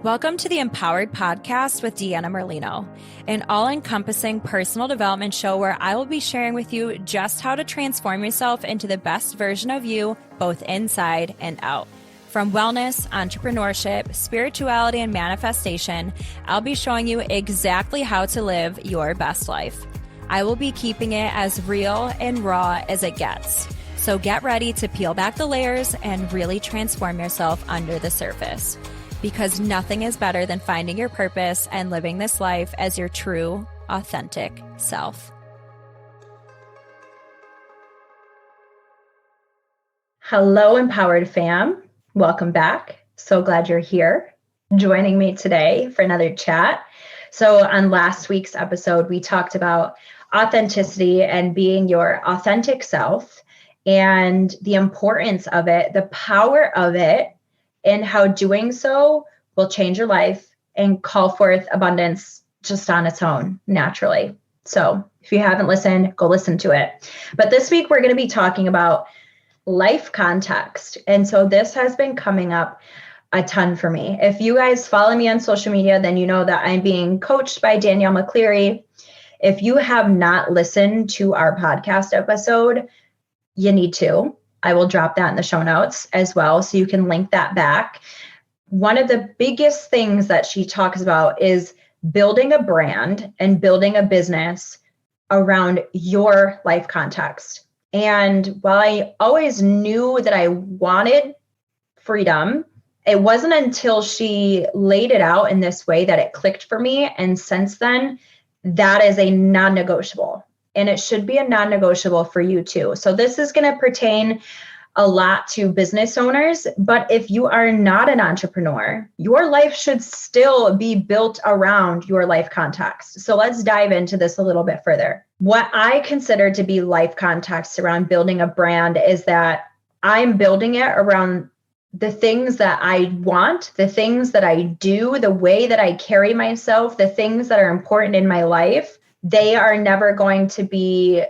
Welcome to the Empowered Podcast with Deanna Merlino, an all-encompassing personal development show where I will be sharing with you just how to transform yourself into the best version of you, both inside and out. From wellness, entrepreneurship, spirituality, and manifestation, I'll be showing you exactly how to live your best life. I will be keeping it as real and raw as it gets. So get ready to peel back the layers and really transform yourself under the surface. Because nothing is better than finding your purpose and living this life as your true, authentic self. Hello, Empowered fam. Welcome back. So glad you're here joining me today for another chat. So on last week's episode, we talked about authenticity and being your authentic self and the importance of it, the power of it, and how doing so will change your life and call forth abundance just on its own, naturally. So if you haven't listened, go listen to it. But this week, we're going to be talking about life context. And so this has been coming up a ton for me. If you guys follow me on social media, then you know that I'm being coached by Danielle McCleary. If you have not listened to our podcast episode, you need to. I will drop that in the show notes as well, so you can link that back. One of the biggest things that she talks about is building a brand and building a business around your life context. And while I always knew that I wanted freedom, it wasn't until she laid it out in this way that it clicked for me. And since then, that is a non-negotiable. And it should be a non-negotiable for you too. So this is going to pertain a lot to business owners, but if you are not an entrepreneur, your life should still be built around your life context. So let's dive into this a little bit further. What I consider to be life context around building a brand is that I'm building it around the things that I want, the things that I do, the way that I carry myself, the things that are important in my life. They are never going to be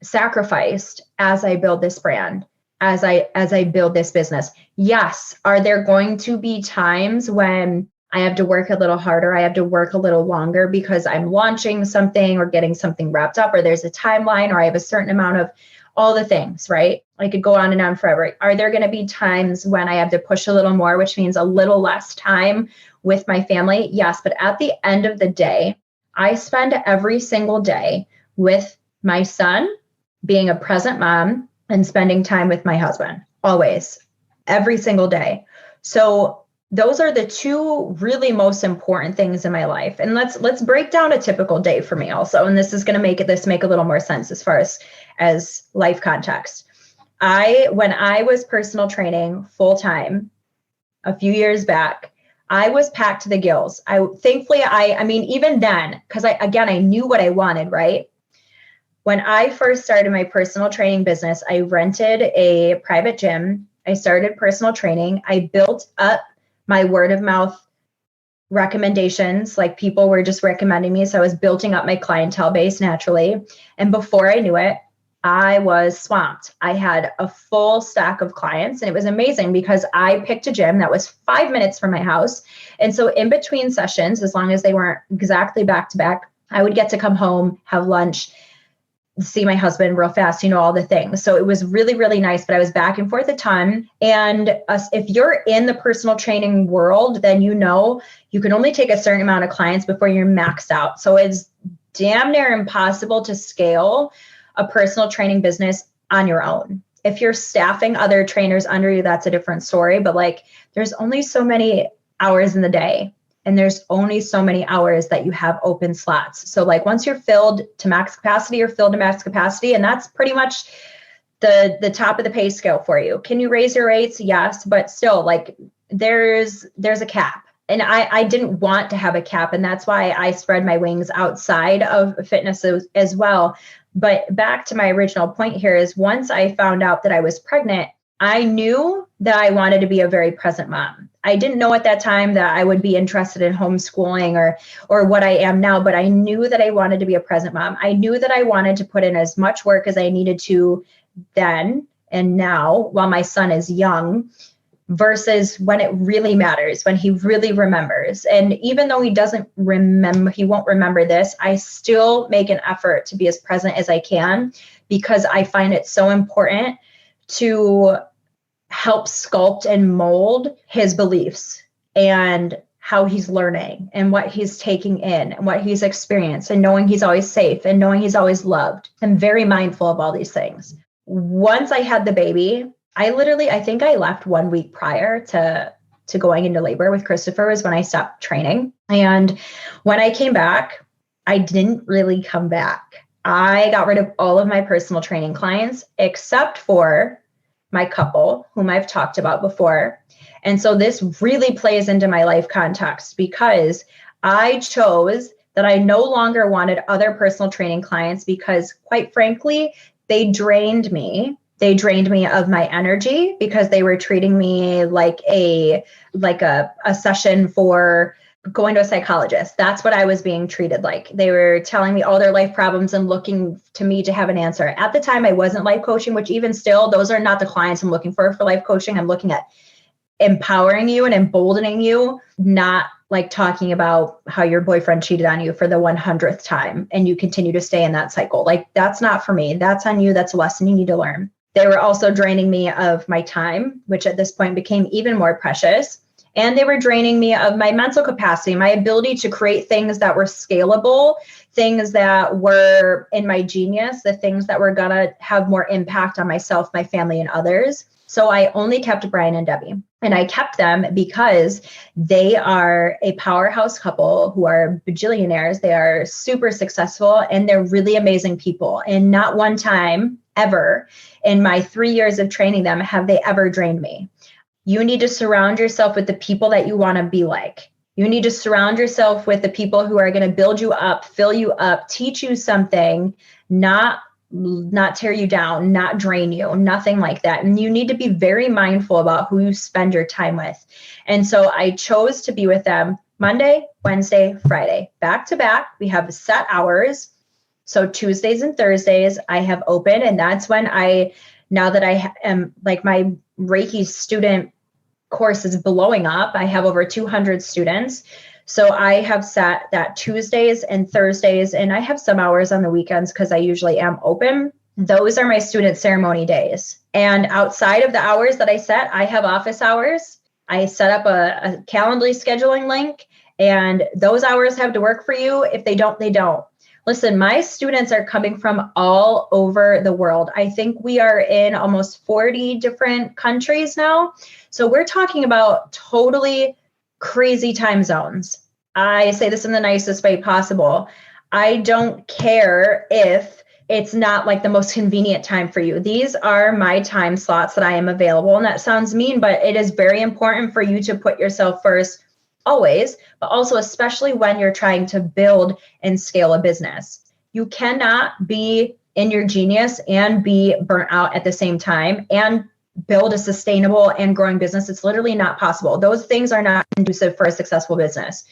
sacrificed as I build this brand, as I build this business. Yes, are there going to be times when I have to work a little harder, I have to work a little longer because I'm launching something or getting something wrapped up, or there's a timeline, or I have a certain amount of all the things, right? I could go on and on forever. Are there going to be times when I have to push a little more, which means a little less time with my family? Yes, but at the end of the day, I spend every single day with my son, being a present mom, and spending time with my husband, always, every single day. So those are the two really most important things in my life. And let's break down a typical day for me also. And this is going to make a little more sense as far as life context. When I was personal training full time a few years back, I was packed to the gills. I mean, even then, because I knew what I wanted, right? When I first started my personal training business, I rented a private gym. I started personal training. I built up my word of mouth recommendations. Like, people were just recommending me. So I was building up my clientele base naturally. And before I knew it, I was swamped. I had a full stack of clients, and it was amazing because I picked a gym that was 5 minutes from my house. And so in between sessions, as long as they weren't exactly back to back, I would get to come home, have lunch, see my husband real fast, all the things. So it was really, really nice, but I was back and forth a ton. And if you're in the personal training world, then you can only take a certain amount of clients before you're maxed out. So it's damn near impossible to scale a personal training business on your own. If you're staffing other trainers under you, that's a different story. But there's only so many hours in the day, and there's only so many hours that you have open slots. So once you're filled to max capacity, you're filled to max capacity, and that's pretty much the top of the pay scale for you. Can you raise your rates? Yes, but still, there's a cap. And I didn't want to have a cap, and that's why I spread my wings outside of fitness as well. But back to my original point here is, once I found out that I was pregnant, I knew that I wanted to be a very present mom. I didn't know at that time that I would be interested in homeschooling or what I am now, but I knew that I wanted to be a present mom. I knew that I wanted to put in as much work as I needed to then and now, while my son is young. versus when it really matters, when he really remembers. And even though he doesn't remember, he won't remember this, I still make an effort to be as present as I can, because I find it so important to help sculpt and mold his beliefs and how he's learning and what he's taking in and what he's experienced, and knowing he's always safe and knowing he's always loved. I'm very mindful of all these things. Once I had the baby, I think I left 1 week prior to going into labor with Christopher was when I stopped training. And when I came back, I didn't really come back. I got rid of all of my personal training clients except for my couple, whom I've talked about before. And so this really plays into my life context, because I chose that I no longer wanted other personal training clients, because quite frankly, they drained me. They drained me of my energy, because they were treating me like a session for going to a psychologist. That's what I was being treated like. They were telling me all their life problems and looking to me to have an answer. At the time, I wasn't life coaching, which even still, those are not the clients I'm looking for life coaching. I'm looking at empowering you and emboldening you, not like talking about how your boyfriend cheated on you for the 100th time and you continue to stay in that cycle. Like, that's not for me. That's on you. That's a lesson you need to learn. They were also draining me of my time, which at this point became even more precious. And they were draining me of my mental capacity, my ability to create things that were scalable, things that were in my genius, the things that were going to have more impact on myself, my family, and others. So I only kept Brian and Debbie. And I kept them because they are a powerhouse couple who are bajillionaires. They are super successful and they're really amazing people. And not one time ever in my 3 years of training them have they ever drained me. You need to surround yourself with the people that you want to be like. You need to surround yourself with the people who are going to build you up, fill you up, teach you something, not tear you down, not drain you, nothing like that. And you need to be very mindful about who you spend your time with. And so I chose to be with them Monday, Wednesday, Friday, back to back. We have set hours. So Tuesdays and Thursdays I have open. And that's when now that I am like my Reiki student course is blowing up. I have over 200 students. So I have set that Tuesdays and Thursdays, and I have some hours on the weekends because I usually am open. Those are my student ceremony days. And outside of the hours that I set, I have office hours. I set up a Calendly scheduling link, and those hours have to work for you. If they don't, they don't. Listen, my students are coming from all over the world. I think we are in almost 40 different countries now. So we're talking about totally crazy time zones. I say this in the nicest way possible. I don't care if it's not like the most convenient time for you. These are my time slots that I am available. And that sounds mean, but it is very important for you to put yourself first always, but also especially when you're trying to build and scale a business. You cannot be in your genius and be burnt out at the same time and build a sustainable and growing business. It's literally not possible. Those things are not conducive for a successful business.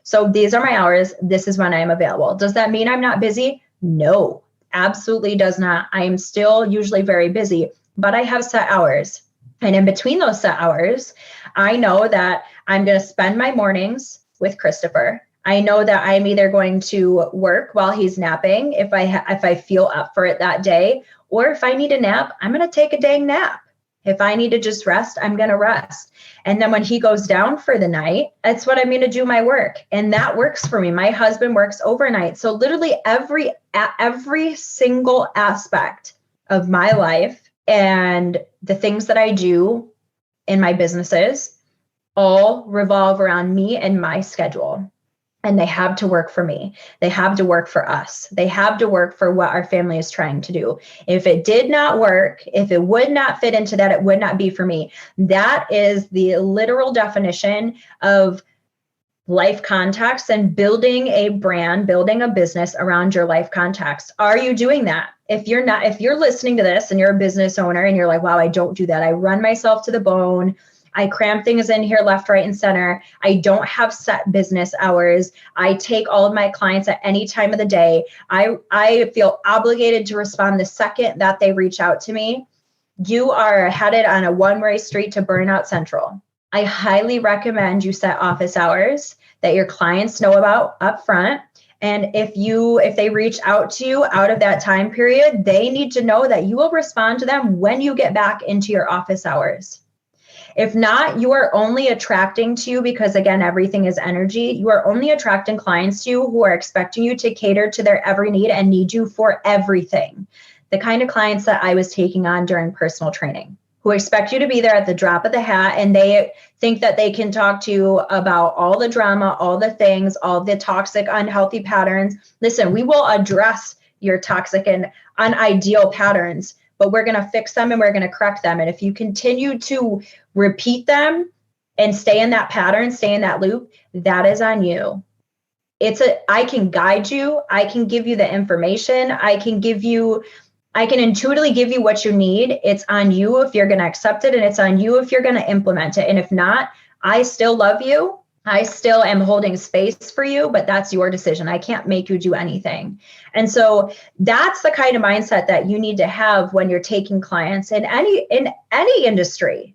So these are my hours. This is when I am available. Does that mean I'm not busy? No, absolutely does not. I am still usually very busy, but I have set hours. And in between those set hours, I know that I'm going to spend my mornings with Christopher. I know that I'm either going to work while he's napping if I feel up for it that day, or if I need a nap, I'm going to take a dang nap. If I need to just rest, I'm going to rest. And then when he goes down for the night, that's what I'm going to do my work. And that works for me. My husband works overnight. So literally every single aspect of my life and the things that I do in my businesses all revolve around me and my schedule. And they have to work for me. They have to work for us. They have to work for what our family is trying to do. If it did not work, if it would not fit into that, it would not be for me. That is the literal definition of life context and building a brand, building a business around your life context. Are you doing that? If you're listening to this and you're a business owner and you're like, wow, I don't do that. I run myself to the bone. I cram things in here left, right, and center. I don't have set business hours. I take all of my clients at any time of the day. I feel obligated to respond the second that they reach out to me. you are headed on a one-way street to Burnout Central. I highly recommend you set office hours that your clients know about up front. And if they reach out to you out of that time period, they need to know that you will respond to them when you get back into your office hours. If not, you are only attracting to you, because again, everything is energy. You are only attracting clients to you who are expecting you to cater to their every need and need you for everything. The kind of clients that I was taking on during personal training, who expect you to be there at the drop of the hat, and they think that they can talk to you about all the drama, all the things, all the toxic, unhealthy patterns. Listen, we will address your toxic and unideal patterns, but we're going to fix them and we're going to correct them. And if you continue to repeat them and stay in that pattern, stay in that loop, that is on you. I can guide you. I can give you the information. I can intuitively give you what you need. It's on you if you're going to accept it, and it's on you if you're going to implement it. And if not, I still love you. I still am holding space for you, but that's your decision. I can't make you do anything. And so that's the kind of mindset that you need to have when you're taking clients in any industry,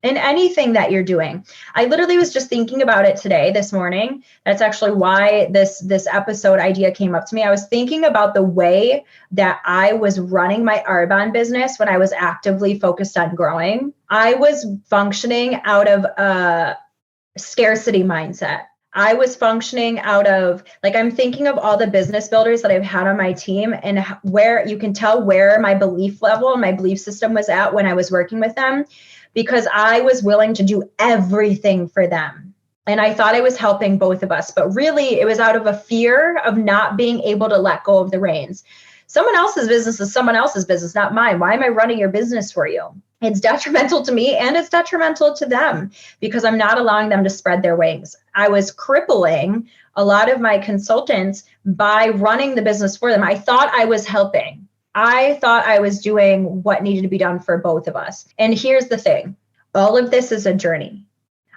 in anything that you're doing. I literally was just thinking about it this morning. That's actually why this episode idea came up to me. I was thinking about the way that I was running my Arbonne business when I was actively focused on growing. I was functioning out of a scarcity mindset. I was functioning out of, I'm thinking of all the business builders that I've had on my team, and where you can tell where my belief level and my belief system was at when I was working with them, because I was willing to do everything for them. And I thought I was helping both of us, but really it was out of a fear of not being able to let go of the reins. Someone else's business is someone else's business, not mine. Why am I running your business for you? It's detrimental to me and it's detrimental to them, because I'm not allowing them to spread their wings. I was crippling a lot of my consultants by running the business for them. I thought I was helping. I thought I was doing what needed to be done for both of us. And here's the thing. All of this is a journey.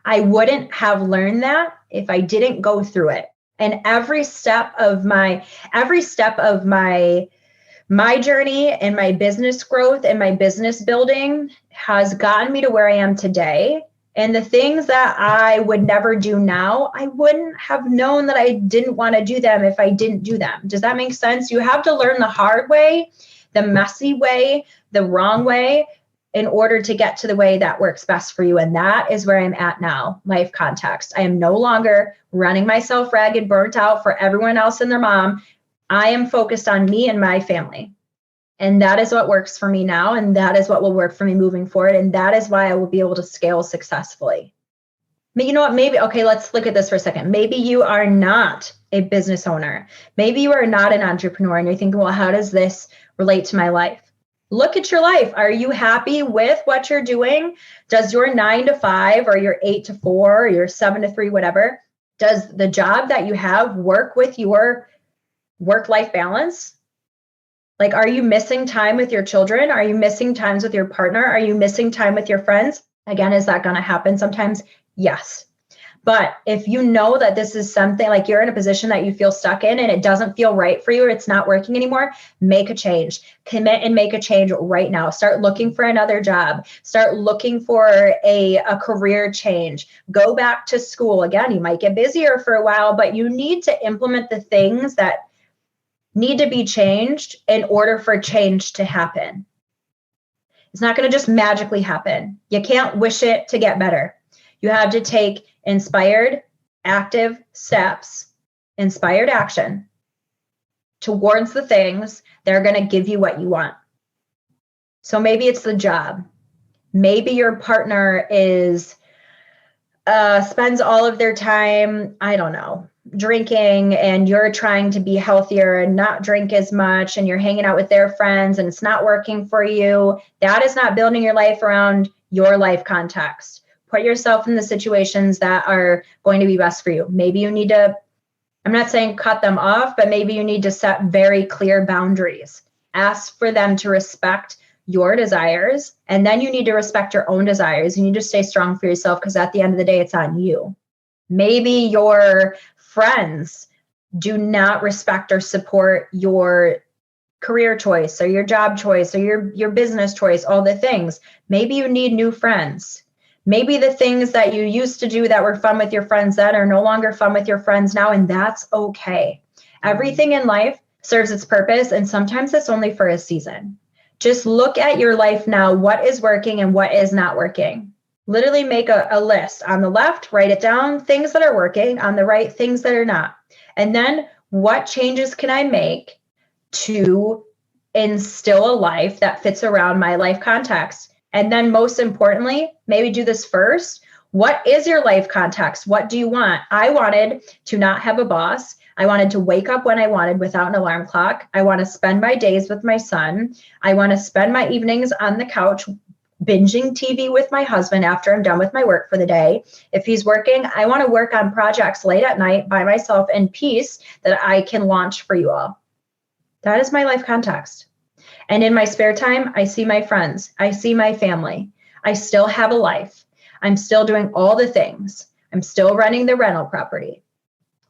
I wouldn't have learned that if I didn't go through it. And every step of my journey and my business growth and my business building has gotten me to where I am today. And the things that I would never do now, I wouldn't have known that I didn't want to do them if I didn't do them. Does that make sense? You have to learn the hard way, the messy way, the wrong way, in order to get to the way that works best for you. And that is where I'm at now, life context. I am no longer running myself ragged, burnt out for everyone else and their mom. I am focused on me and my family. And that is what works for me now. And that is what will work for me moving forward. And that is why I will be able to scale successfully. But you know what? Okay, let's look at this for a second. Maybe you are not a business owner. Maybe you are not an entrepreneur and you're thinking, well, how does this relate to my life? Look at your life. Are you happy with what you're doing? Does your 9 to 5 or your 8 to 4 or your 7 to 3, whatever, does the job that you have work with your work-life balance? Are you missing time with your children? Are you missing times with your partner? Are you missing time with your friends? Again, is that going to happen sometimes? Yes. But if you know that this is something you're in a position that you feel stuck in and it doesn't feel right for you, or it's not working anymore, make a change. Commit and make a change right now. Start looking for another job. Start looking for a career change. Go back to school. Again, you might get busier for a while, but you need to implement the things that need to be changed in order for change to happen. It's not going to just magically happen. You can't wish it to get better. You have to take inspired, active steps, inspired action towards the things that are going to give you what you want. So maybe it's the job. Maybe your partner spends all of their time, drinking, and you're trying to be healthier and not drink as much, and you're hanging out with their friends and it's not working for you. That is not building your life around your life context. Put yourself in the situations that are going to be best for you. Maybe you need to, I'm not saying cut them off, but maybe you need to set very clear boundaries. Ask for them to respect your desires, and then you need to respect your own desires. You need to stay strong for yourself, because at the end of the day, it's on you. Maybe your friends do not respect or support your career choice or your job choice or your business choice, all the things. Maybe you need new friends. Maybe the things that you used to do that were fun with your friends then are no longer fun with your friends now, and that's okay. Everything in life serves its purpose, and sometimes it's only for a season. Just look at your life now, what is working and what is not working. Literally make a list. On the left, write it down, things that are working. On the right, things that are not. And then what changes can I make to instill a life that fits around my life context? And then most importantly, maybe do this first. What is your life context? What do you want? I wanted to not have a boss. I wanted to wake up when I wanted without an alarm clock. I want to spend my days with my son. I want to spend my evenings on the couch binging TV with my husband after I'm done with my work for the day. If he's working, I want to work on projects late at night by myself in peace that I can launch for you all. That is my life context. And in my spare time, I see my friends. I see my family. I still have a life. I'm still doing all the things. I'm still running the rental property.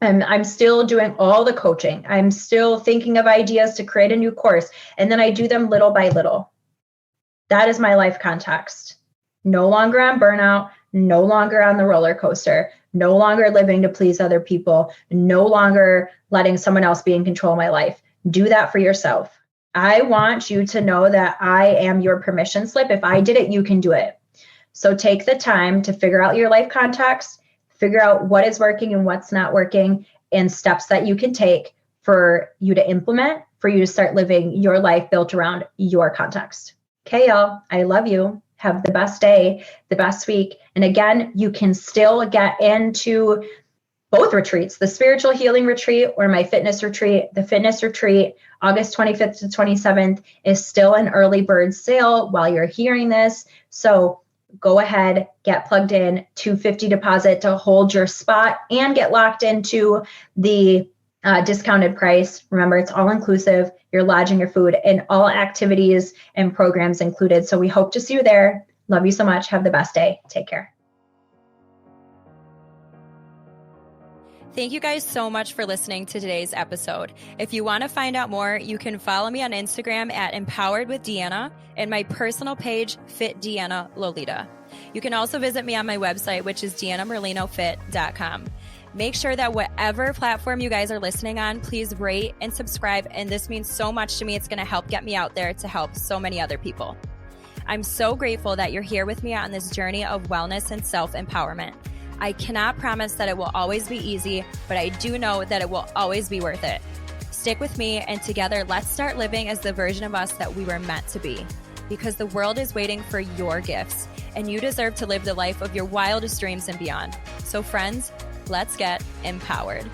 And I'm still doing all the coaching. I'm still thinking of ideas to create a new course. And then I do them little by little. That is my life context. No longer on burnout, no longer on the roller coaster, no longer living to please other people, no longer letting someone else be in control of my life. Do that for yourself. I want you to know that I am your permission slip. If I did it, you can do it. So take the time to figure out your life context, figure out what is working and what's not working, and steps that you can take for you to implement, for you to start living your life built around your context. Okay, y'all, I love you. Have the best day, the best week. And again, you can still get into both retreats, the spiritual healing retreat or my fitness retreat. The fitness retreat, August 25th to 27th, is still an early bird sale while you're hearing this. So go ahead, get plugged in, $250 deposit to hold your spot and get locked into the discounted price. Remember, it's all inclusive, your lodging, your food, and all activities and programs included. So we hope to see you there. Love you so much. Have the best day. Take care. Thank you guys so much for listening to today's episode. If you want to find out more, you can follow me on Instagram at Empowered with Deanna and my personal page, Fit Deanna Lolita. You can also visit me on my website, which is deannamerlinofit.com. Make sure that whatever platform you guys are listening on, please rate and subscribe. And this means so much to me. It's going to help get me out there to help so many other people. I'm so grateful that you're here with me on this journey of wellness and self-empowerment. I cannot promise that it will always be easy, but I do know that it will always be worth it. Stick with me, and together, let's start living as the version of us that we were meant to be. Because the world is waiting for your gifts, and you deserve to live the life of your wildest dreams and beyond. So friends, let's get empowered.